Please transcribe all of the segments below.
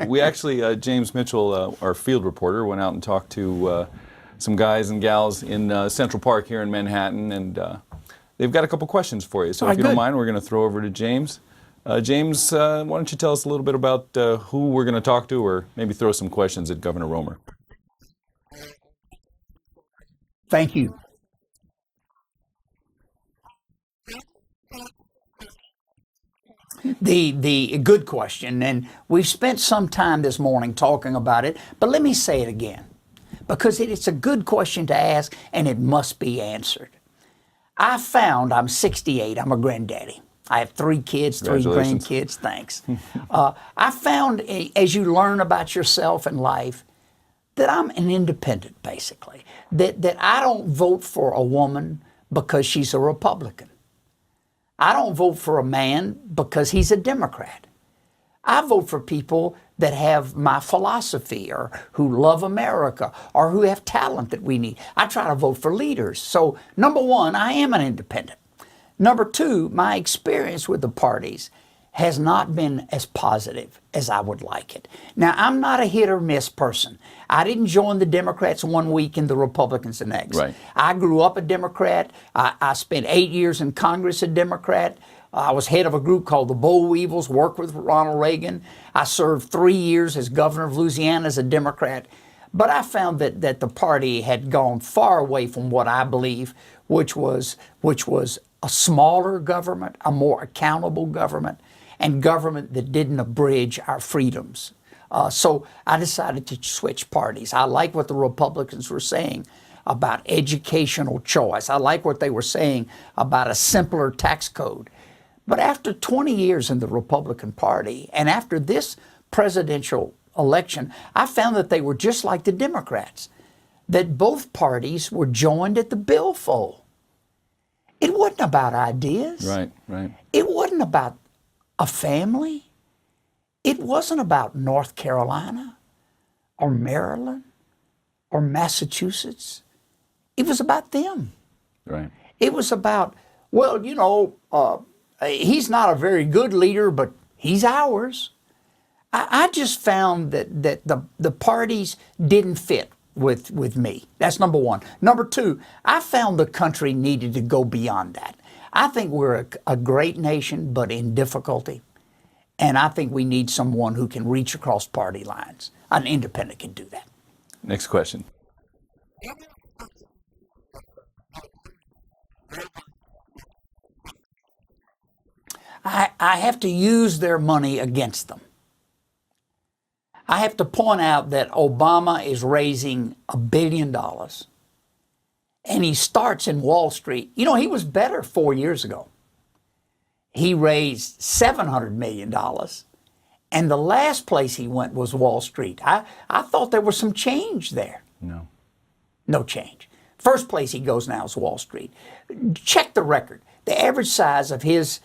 We actually, James Mitchell, our field reporter, went out and talked to some guys and gals in Central Park here in Manhattan, and they've got a couple questions for you. So if you don't mind, we're going to throw over to James. James, why don't you tell us a little bit about who we're going to talk to, or maybe throw some questions at Governor Roemer. Thank you. The good question, and we've spent some time this morning talking about it, but let me say it again, because it's a good question to ask, and it must be answered. I'm 68, I'm a granddaddy. I have 3 kids, 3 grandkids, thanks. I found, as you learn about yourself in life, that I'm an independent, basically. That I don't vote for a woman because she's a Republican. I don't vote for a man because he's a Democrat. I vote for people that have my philosophy, or who love America, or who have talent that we need. I try to vote for leaders. So, number 1, I am an independent. Number 2, my experience with the parties has not been as positive as I would like it. Now, I'm not a hit or miss person. I didn't join the Democrats one week and the Republicans the next. Right. I grew up a Democrat. I spent 8 years in Congress a Democrat. I was head of a group called the Boll Weevils, worked with Ronald Reagan. I served 3 years as governor of Louisiana as a Democrat. But I found that the party had gone far away from what I believe, which was a smaller government, a more accountable government, and government that didn't abridge our freedoms. So I decided to switch parties. I like what the Republicans were saying about educational choice. I like what they were saying about a simpler tax code. But after 20 years in the Republican Party, and after this presidential election, I found that they were just like the Democrats, that both parties were joined at the billfold. It wasn't about ideas. Right. It wasn't about a family. It wasn't about North Carolina or Maryland or Massachusetts. It was about them. Right. It was about, well, he's not a very good leader, but he's ours. I just found that the parties didn't fit with me. That's number 1. Number 2, I found the country needed to go beyond that. I think we're a great nation, but in difficulty. And I think we need someone who can reach across party lines. An independent can do that. Next question. I have to use their money against them. I have to point out that Obama is raising $1 billion. And he starts in Wall Street. He was better 4 years ago. He raised $700 million. And the last place he went was Wall Street. I thought there was some change there. No. No change. First place he goes now is Wall Street. Check the record. The average size of his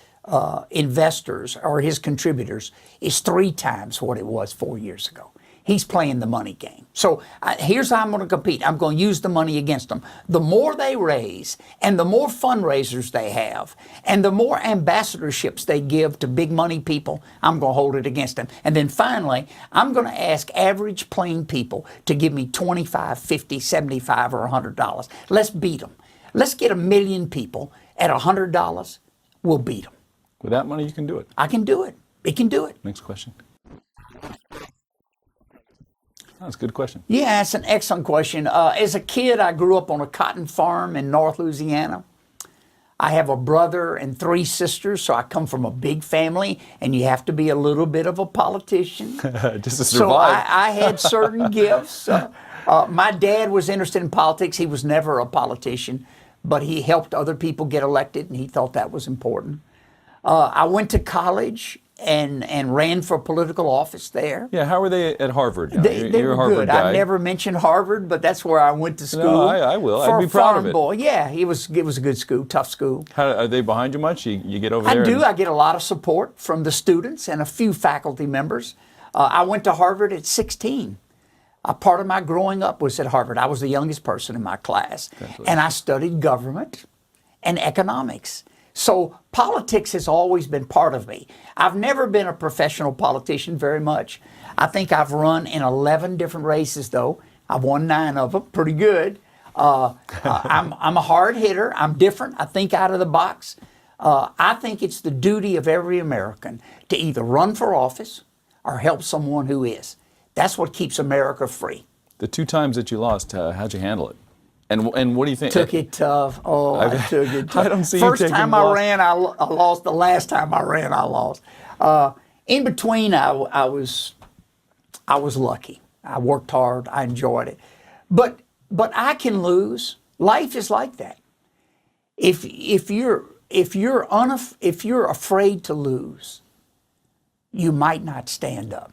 investors or his contributors is 3 times what it was 4 years ago. He's playing the money game. So here's how I'm going to compete. I'm going to use the money against them. The more they raise, and the more fundraisers they have, and the more ambassadorships they give to big money people, I'm going to hold it against them. And then finally, I'm going to ask average plain people to give me $25, $50, $75, or $100. Let's beat them. Let's get 1 million people at $100. We'll beat them. With that money, you can do it. I can do it. It can do it. Next question. That's a good question. Yeah, it's an excellent question. As a kid, I grew up on a cotton farm in North Louisiana. I have a brother and 3 sisters, so I come from a big family, and you have to be a little bit of a politician. Just to survive. So I had certain gifts. My dad was interested in politics. He was never a politician, but he helped other people get elected, and he thought that was important. I went to college and ran for political office there. Yeah, how were they at Harvard? They You're a were Harvard good. guy. I never mentioned Harvard, but that's where I went to school. No, I will. I'd be proud of it. Boy. Yeah, it was a good school, tough school. Are they behind you much? You get over there? I do. I get a lot of support from the students and a few faculty members. I went to Harvard at 16. A part of my growing up was at Harvard. I was the youngest person in my class. And I studied government and economics. So politics has always been part of me. I've never been a professional politician very much. I think I've run in 11 different races, though. I've won 9 of them, pretty good. I'm a hard hitter. I'm different. I think out of the box. I think it's the duty of every American to either run for office or help someone who is. That's what keeps America free. The 2 times that you lost, how'd you handle it? And what do you think? Took it tough. Oh, I took it tough. I don't see First you taking time I ran, I lost. The last time I ran, I lost. In between, I was lucky. I worked hard. I enjoyed it. But I can lose. Life is like that. If you're afraid to lose, you might not stand up.